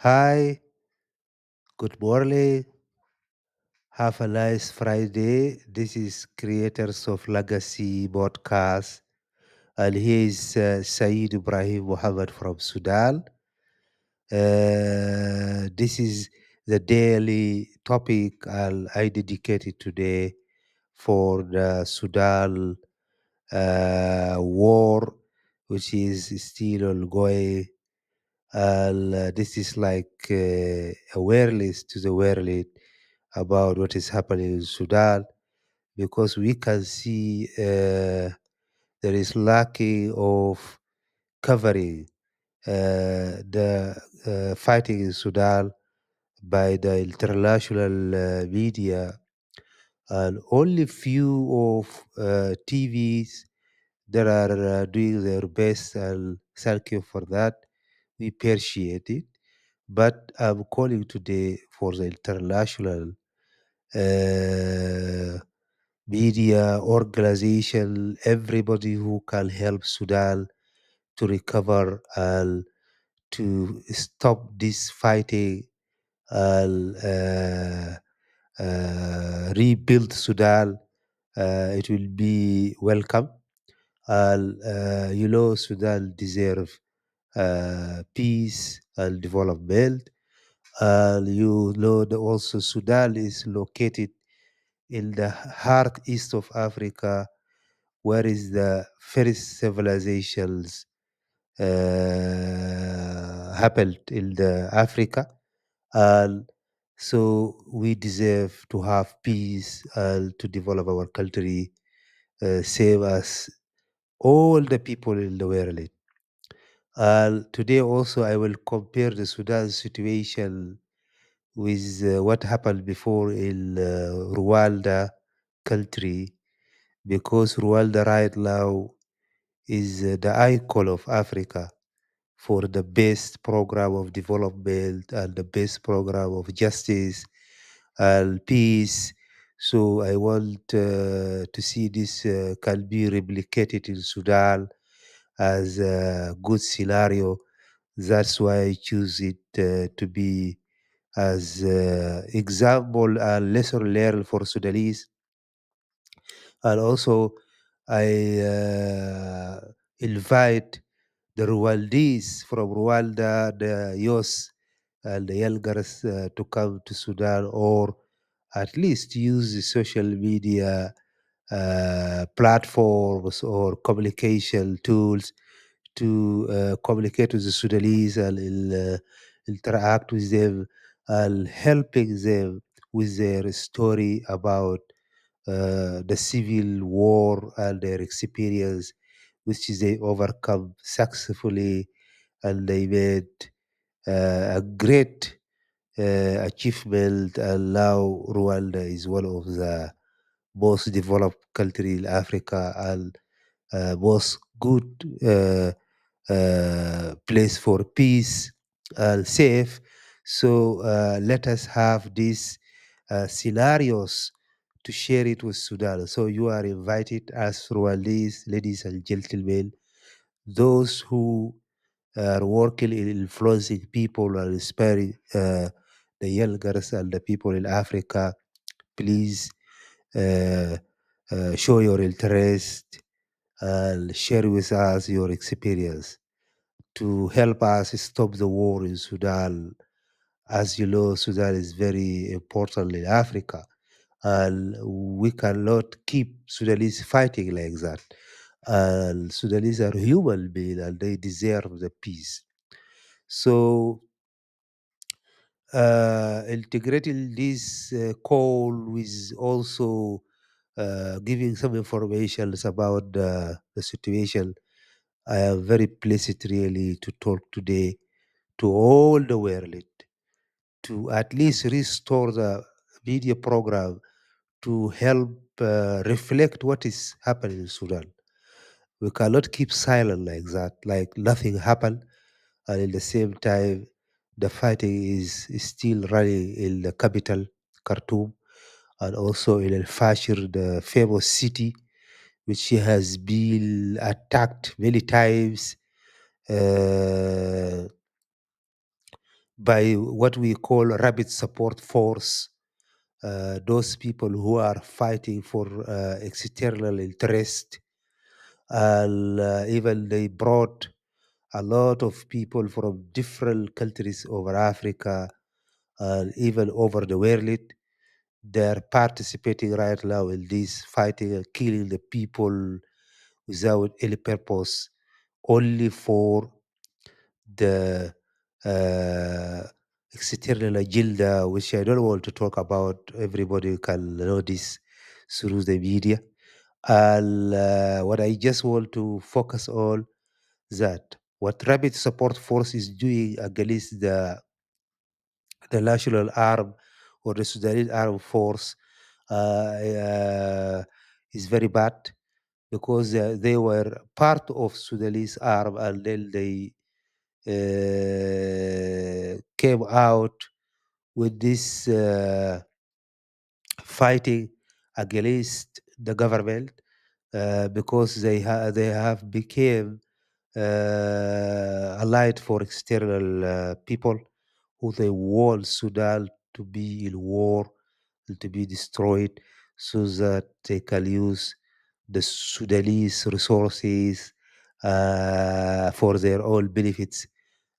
Hi, good morning. Have a nice Friday. This is Creators of Legacy podcast, and here is Saeed Ibrahim Muhammad from Sudan. This is the daily topic I dedicated today for the Sudan war, which is still ongoing. And this is like awareness to the world about what is happening in Sudan because we can see there is lacking of covering the fighting in Sudan by the international media, and only few of TVs that are doing their best, and thank you for that. We appreciate it. But I'm calling today for the international uh, media organization, everybody who can help Sudan to recover and to stop this fighting and rebuild Sudan. It will be welcome. And Sudan deserve peace and development. And also Sudan is located in the heart east of Africa, where is the first civilizations happened in the Africa, and so we deserve to have peace and to develop our country, save us all the people in the world. And today also I will compare the Sudan situation with what happened before in Rwanda country, because Rwanda right now is the icon of Africa for the best program of development and the best program of justice and peace. So I want to see this can be replicated in Sudan as a good scenario. That's why I choose it to be as example and lesson learned for Sudanese. And also I invite the Rwandese from Rwanda, the youth and the elders to come to Sudan, or at least use the social media platforms or communication tools to communicate with the Sudanese and interact with them and helping them with their story about the civil war and their experience, which they overcome successfully, and they made a great achievement. And now Rwanda is one of the most developed country in Africa and most good place for peace and safe. So let us have these scenarios to share it with Sudan. So you are invited as Rwandese, ladies and gentlemen, those who are working in influencing people and inspiring the young girls and the people in Africa. Please uh, show your interest and share with us your experience to help us stop the war in Sudan. As you know, Sudan is very important in Africa, and we cannot keep Sudanese fighting like that. And Sudanese are human beings, and they deserve the peace. So, integrating this call with also giving some information about the situation, I am very pleased really to talk today to all the world to at least restore the media program to help reflect what is happening in Sudan. We cannot keep silent like that, like nothing happened, and at the same time, the fighting is still running in the capital, Khartoum, and also in El Fashir, the famous city, which has been attacked many times. Uh, by what we call rapid support force. Those people who are fighting for external interest, and even they brought a lot of people from different countries over Africa and even over the world. They're participating right now in this fighting and killing the people without any purpose, only for the uh, external agenda, which I don't want to talk about. Everybody can know this through the media. And what I just want to focus on that what Rapid Support Force is doing against the national arm or the Sudanese armed force is very bad, because they were part of Sudanese arm, and then they came out with this fighting against the government, because they have became allied for external people who they want Sudan to be in war, to be destroyed, so that they can use the Sudanese resources for their own benefits,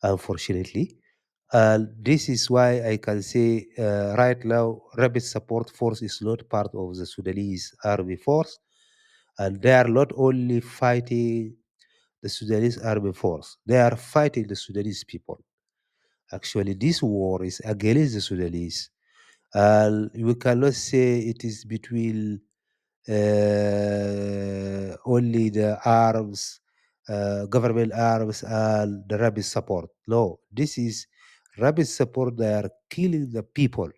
unfortunately. And this is why I can say right now, Rapid Support Force is not part of the Sudanese army force. And they are not only fighting the Sudanese army force, they are fighting the Sudanese people. Actually, this war is against the Sudanese. We cannot say it is between only the arms, government arms, and the rapid support. No, this is rapid support. They are killing the people.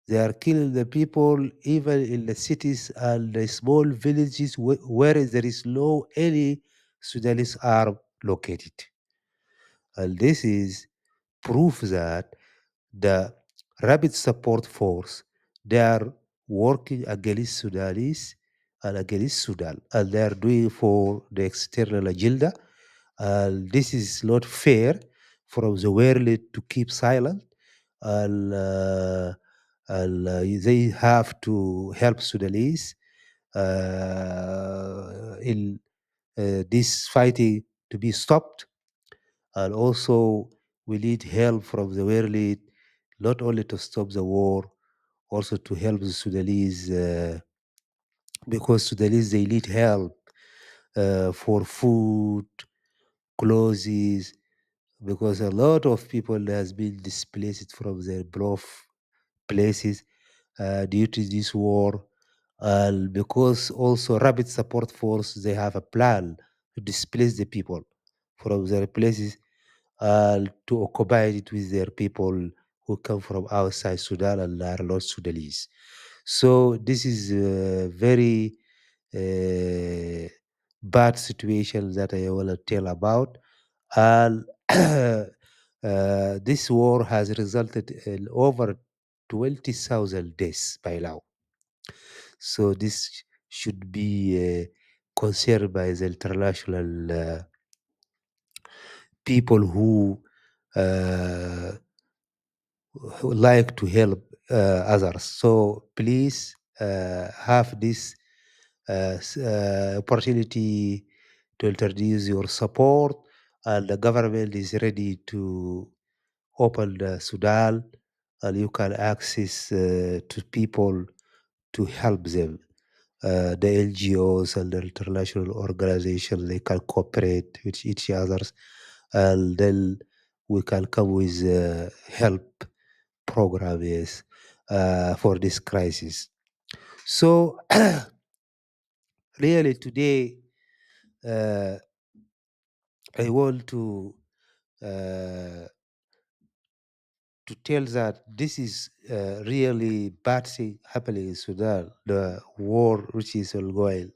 They are killing the people even in the cities and the small villages where there is no any Sudanese arm located. And this is proof that the rapid support force, they are working against Sudanese and against Sudan, and they are doing for the external agenda. And this is not fair from the world to keep silent, and, they have to help Sudanese in this fighting to be stopped. And also, we need help from the world, not only to stop the war, also to help the Sudanese, because Sudanese, they need help for food, clothes, because a lot of people has been displaced from their beloved places due to this war. And because also Rapid Support Force, they have a plan to displace the people from their places to occupy it with their people who come from outside Sudan and are not Sudanese. So this is a very bad situation that I want to tell about. And this war has resulted in over 20,000 deaths by now. So this should be considered by the international people uh, who like to help others. So please have this opportunity to introduce your support, and the government is ready to open the Sudan, and you can access to people to help them. The NGOs and the international organizations, they can cooperate with each other, and then we can come with help programs for this crisis. So really today, uh, I want uh, to tell that this is really bad thing happening in Sudan, the war which is ongoing.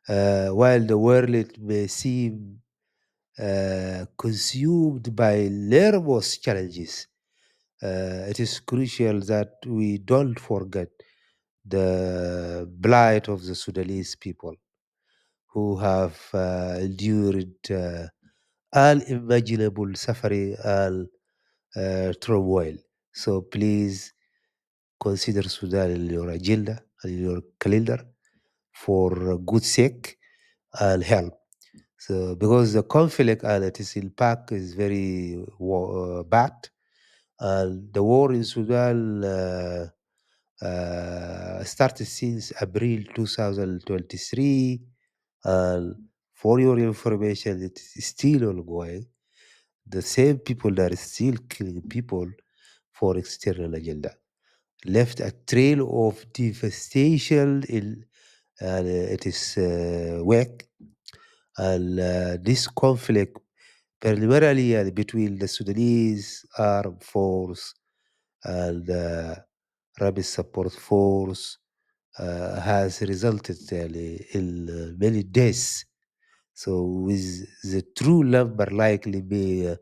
While the world may seem consumed by enormous challenges, it is crucial that we don't forget the plight of the Sudanese people who have endured unimaginable suffering turmoil. So please consider Sudan in your agenda and in your calendar for good sake and help. So because the conflict and its impact is very bad, and the war in Sudan started since April 2023, and for your information, it is still ongoing. The same people that are still killing people for external agenda left a trail of devastation in it is wake, and this conflict primarily between the Sudanese armed force and the rapid support force has resulted in many deaths. So, with the true number likely be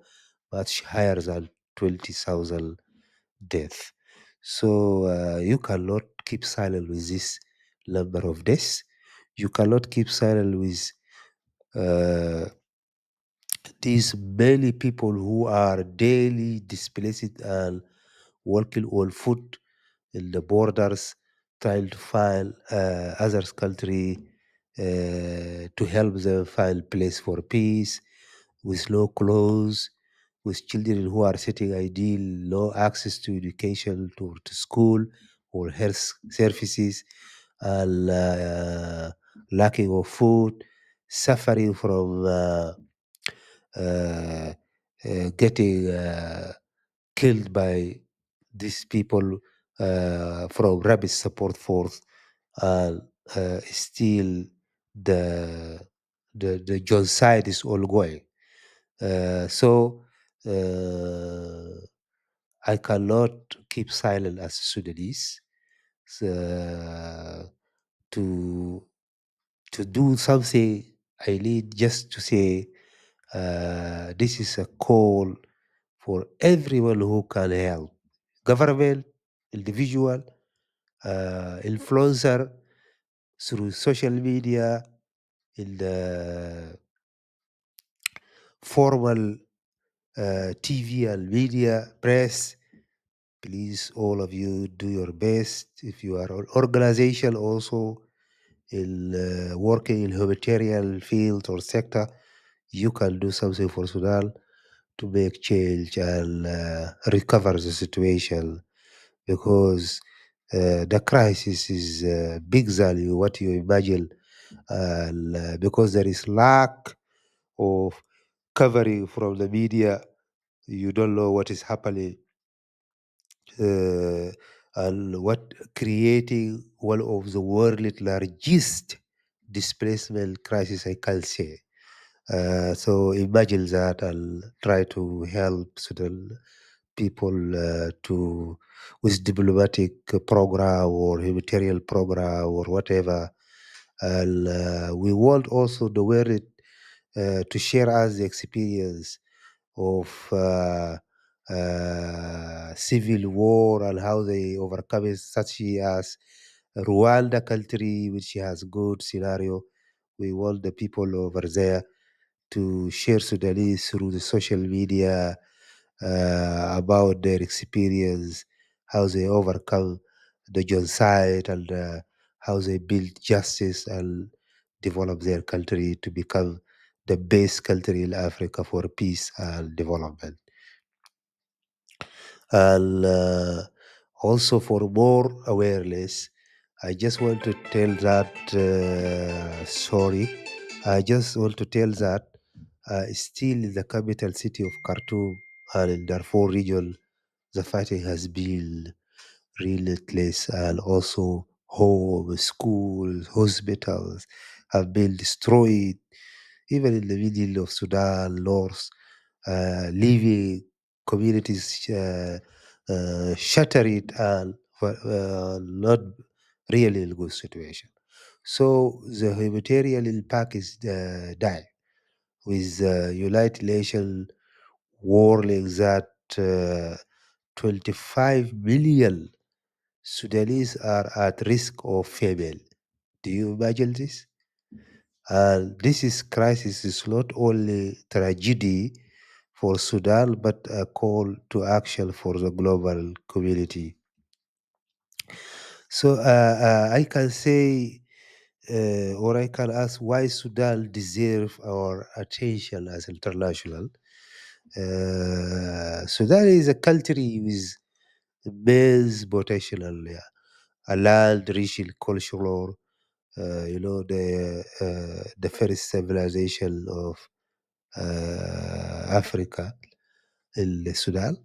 much higher than 20,000 deaths. So, you cannot keep silent with this number of deaths. You cannot keep silent with uh, these many people who are daily displaced and working on foot in the borders, trying to find others country to help them find place for peace, with no clothes, with children who are sitting ideal, no access to education, to school or health services, and lacking of food, suffering from uh, getting killed by these people from rapid support force, and still the the genocide is ongoing. So I cannot keep silent as Sudanese. So, to do something, I need just to say this is a call for everyone who can help. Government, individual, influencer, through social media, in the formal TV and media, press. Please, all of you, do your best. If you are an organization also in working in humanitarian field or sector, you can do something for Sudan to make change and recover the situation, because the crisis is big than what you imagine, and because there is lack of covering from the media, you don't know what is happening, uh, and what creating one of the world's largest displacement crisis, I can say. So imagine that and try to help Sudan people to with diplomatic program or humanitarian program or whatever. And we want also the world to share us the experience of civil war and how they overcome it, such as Rwanda country, which has good scenario. We want the people over there to share Sudanese through the social media about their experience, how they overcome the genocide, and how they build justice and develop their country to become the best country in Africa for peace and development. And also for more awareness, I just want to tell that, I just want to tell that still in the capital city of Khartoum and in Darfur region, the fighting has been relentless, and also homes, schools, hospitals have been destroyed, even in the middle of Sudan, North, leaving communities shattered and not really in a good situation. So the humanitarian impact is dire, with United Nations warning that 25 million Sudanese are at risk of famine. Do you imagine this? And this is crisis is not only tragedy for Sudan, but a call to action for the global community. So I can say, or I can ask, why Sudan deserve our attention as international. Sudan is a country with immense potential, yeah. A land rich in cultural, the first civilization of Africa, in Sudan,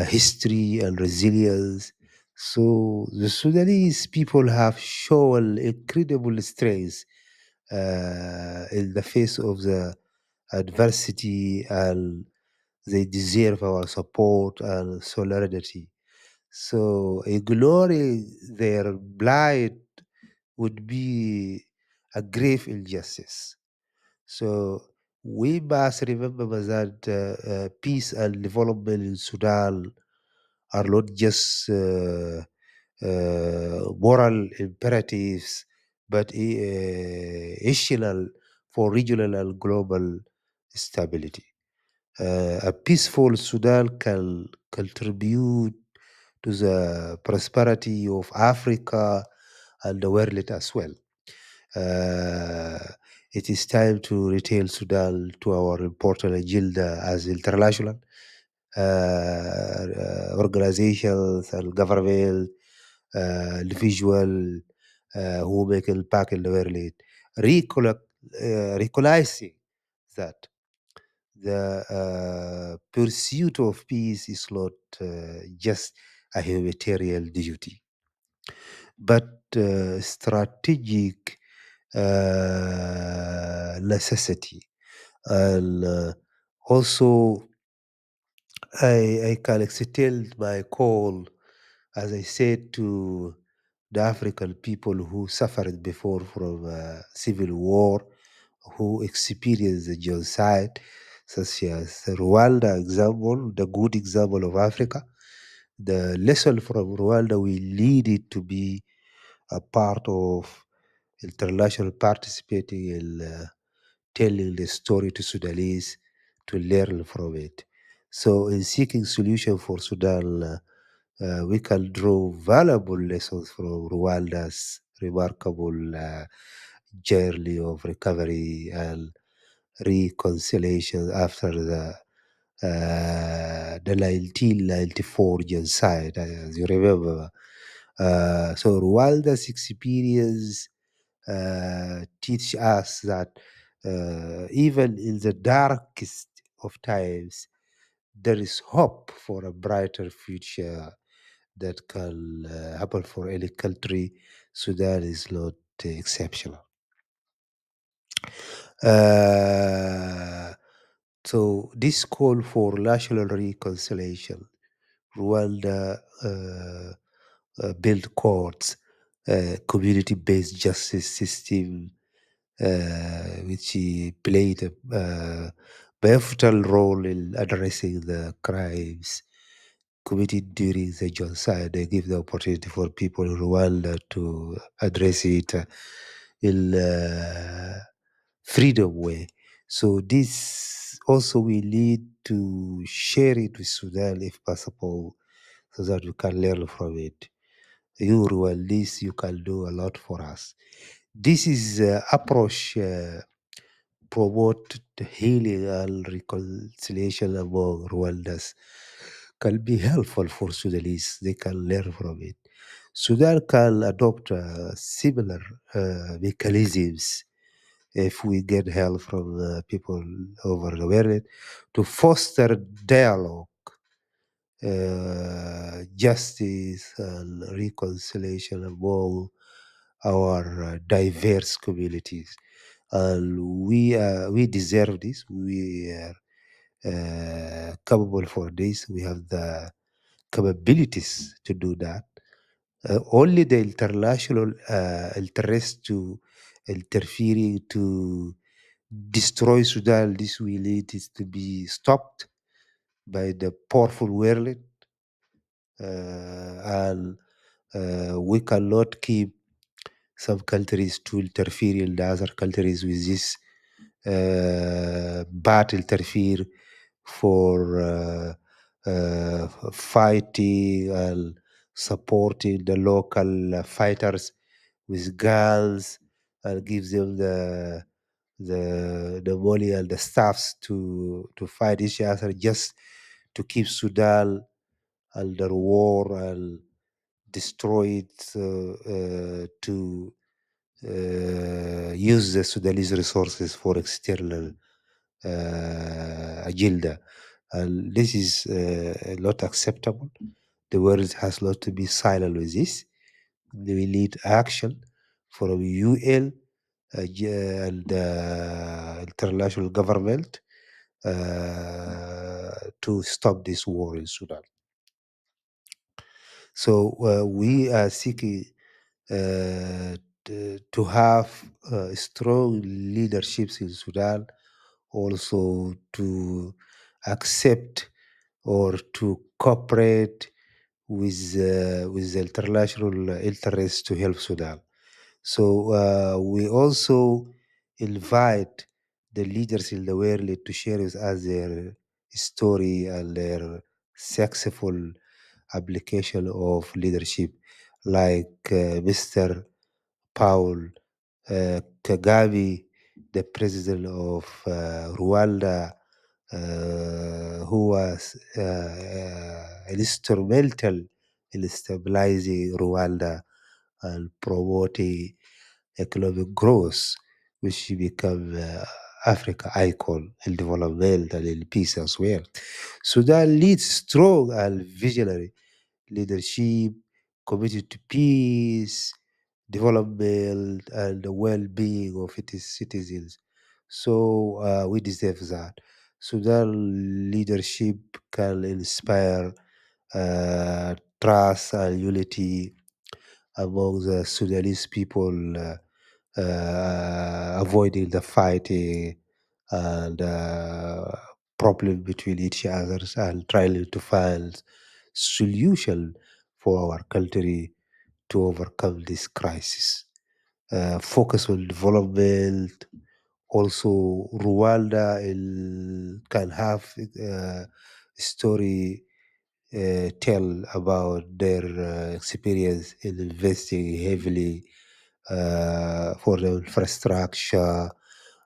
history and resilience. So the Sudanese people have shown incredible strength in the face of the adversity, and they deserve our support and solidarity. So ignoring their plight would be a grave injustice. So we must remember that peace and development in Sudan are not just moral imperatives, but essential for regional and global stability. A peaceful Sudan can contribute to the prosperity of Africa and the world as well. Uh, it is time to retain Sudan to our important agenda as international organizations and government, individual who make impact in the world. Recognizing that the pursuit of peace is not just a humanitarian duty, but strategic necessity. And also, I can extend my call, as I said, to the African people who suffered before from civil war, who experienced the genocide, such as the Rwanda example, the good example of Africa. The lesson from Rwanda will lead it to be a part of international participating in telling the story to Sudanese to learn from it. So, in seeking solution for Sudan, we can draw valuable lessons from Rwanda's remarkable journey of recovery and reconciliation after the 1994 genocide, as you remember. So Rwanda's experience teach us that even in the darkest of times, there is hope for a brighter future that can happen for any country. Sudan is not exceptional. Uh, so this call for national reconciliation, Rwanda built courts, community-based justice system, which he played a pivotal role in addressing the crimes committed during the genocide. They give the opportunity for people in Rwanda to address it in freedom way. So this also will lead to share it with Sudan if possible, so that we can learn from it. You Rwandese, you can do a lot for us. This is approach promote the healing and reconciliation among Rwandans can be helpful for Sudanese. They can learn from it. Sudan can adopt similar mechanisms if we get help from people over the world to foster dialogue, justice, and reconciliation among our diverse communities. And we deserve this. We are capable for this. We have the capabilities to do that. Only the international interest to interfering to destroy Sudan, this will lead it to be stopped by the powerful world, and we cannot keep some countries to interfere in the other countries with this bad interfere for fighting and supporting the local fighters with guns, and gives them the money and the staffs to fight each other, just to keep Sudan under war and destroy it, to use the Sudanese resources for external agenda. And this is not acceptable. The world has not to be silent with this. We need action from UN and international government to stop this war in Sudan. So we are seeking to have strong leaderships in Sudan, also to accept or to cooperate with the international interests to help Sudan. So we also invite the leaders in the world to share with us their story and their successful application of leadership, like Mr. Paul Kagame, the president of Rwanda, who was instrumental in stabilizing Rwanda and promoting economic growth, which she become Africa icon in development and in peace as well. Sudan leads strong and visionary leadership committed to peace, development, and the well-being of its citizens. So we deserve that. Sudan leadership can inspire trust and unity among the Sudanese people, avoiding the fighting and problem between each others, and trying to find solution for our country to overcome this crisis. Focus on development. Also, Rwanda can have story tell about their experience in investing heavily for the infrastructure,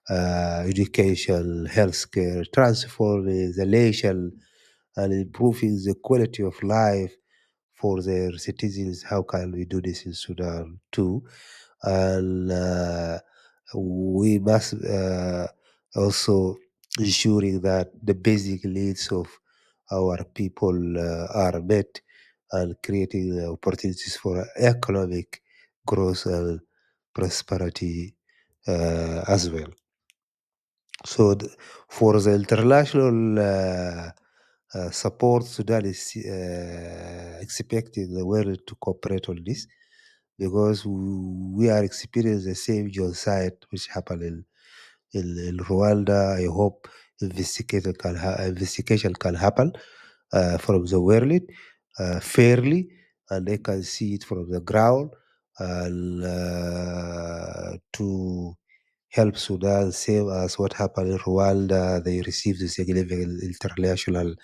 education, healthcare, transforming the nation and improving the quality of life for their citizens. How can we do this in Sudan too? And we must also ensuring that the basic needs of our people are met, and creating opportunities for economic growth and prosperity as well. So, for the international support, Sudan is expecting the world to cooperate on this, because we are experiencing the same genocide which happened in Rwanda. I hope investigation can happen from the world fairly, and they can see it from the ground, and to help Sudan, same as what happened in Rwanda. They received significant international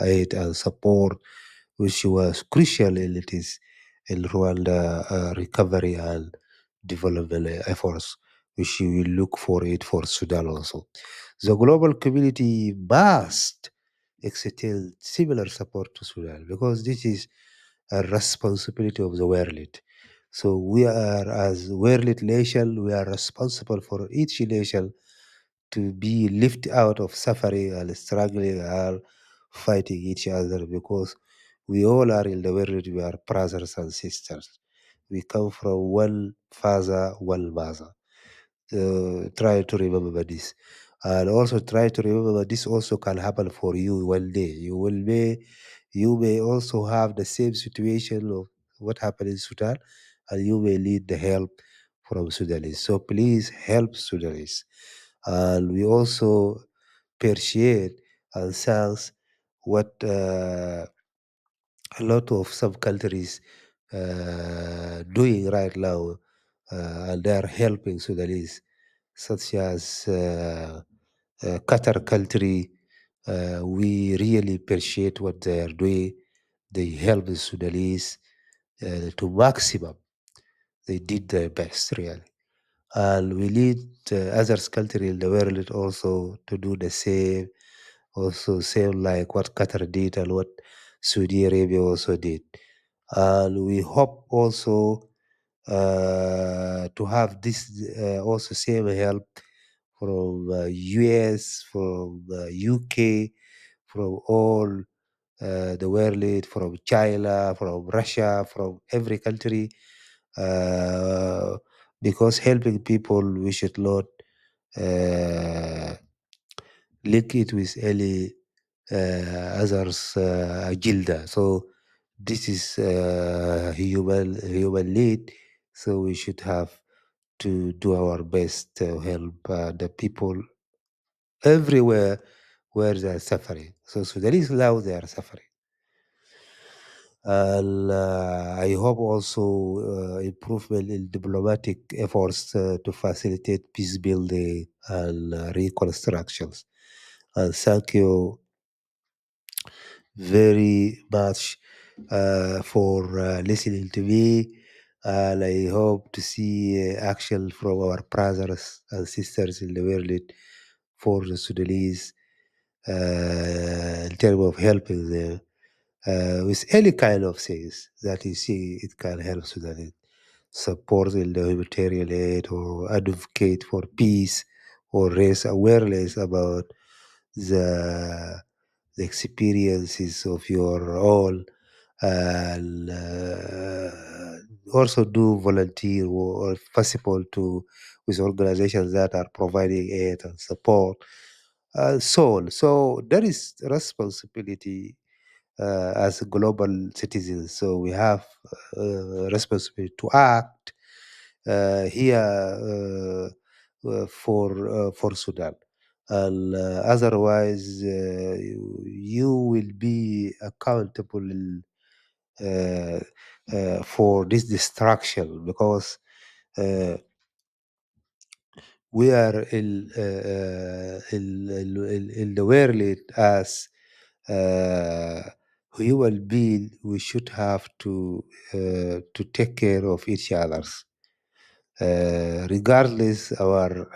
aid and support, which was crucial in its in Rwanda recovery and development efforts, which we will look for it for Sudan also. The global community must extend similar support to Sudan, because this is a responsibility of the world. So we are, as world nation, we are responsible for each nation to be lifted out of suffering and struggling and fighting each other, because we all are in the world, we are brothers and sisters. We come from one father, one mother. Try to remember this. And also try to remember this also can happen for you one day. You may also have the same situation of what happened in Sudan, and you may need the help from Sudanese. So please help Sudanese. And we also appreciate and sense what a lot of some countries doing right now, and they are helping Sudanese, such as Qatar country, We really appreciate what they are doing. They help the Sudanese to maximum. They did their best, really. And we need other countries in the world also to do the same, also same like what Qatar did and what Saudi Arabia also did. And we hope also to have this also same help from US, from UK, from all the world, from China, from Russia, from every country, uh, because helping people, we should not uh, link it with any others agenda. So this is human need. So we should have to do our best to help the people everywhere where they are suffering. So Sudanese now they are suffering. And I hope also improvement in diplomatic efforts to facilitate peace building and reconstructions. And thank you very much for listening to me. And I hope to see action from our brothers and sisters in the world for the Sudanese in terms of helping them with any kind of things that you see it can help Sudan. Support in the humanitarian aid or advocate for peace or raise awareness about the, the experiences of your own and also do volunteer or possible to with organizations that are providing aid and support and so on. So there is responsibility as a global citizens. So we have responsibility to act here for Sudan, and otherwise you will be accountable uh, for this destruction because uh, we are in the world as human being. We should have to take care of each others, regardless our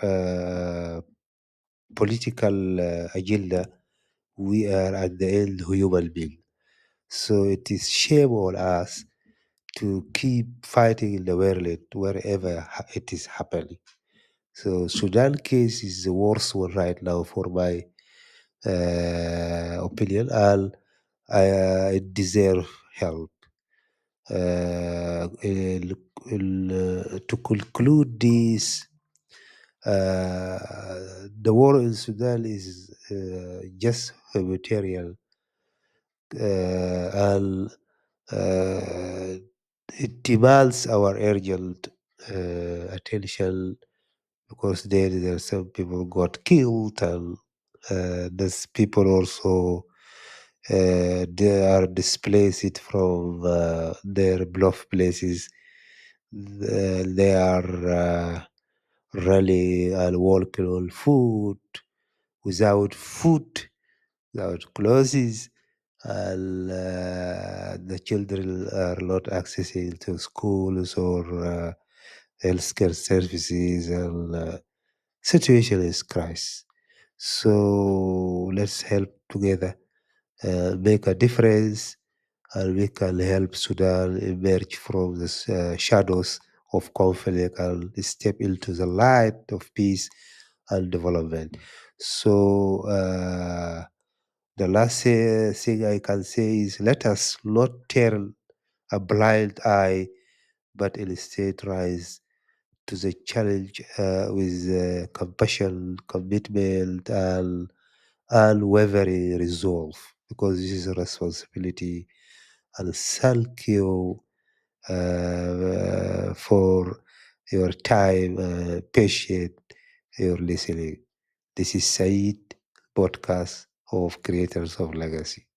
political agenda. We are at the end human being, so it is shame on us to keep fighting in the world wherever it is happening. So Sudan case is the worst one right now for my opinion, and it deserve help. To conclude this, the war in Sudan is just humanitarian, and uh, it demands our urgent attention because there are some people got killed and there's people also they are displaced from their bluff places. They are really and walking on food, without food, without clothes, and the children are not accessing to schools or healthcare services, and situation is crisis. So let's help together, make a difference, and we can help Sudan emerge from the shadows of conflict and step into the light of peace and development. So the last thing I can say is let us not turn a blind eye, but instead rise to the challenge with compassion, commitment, and unwavering resolve, because this is a responsibility. And thank you for your time, patience, your listening. This is Said, podcast of Creators of Legacy.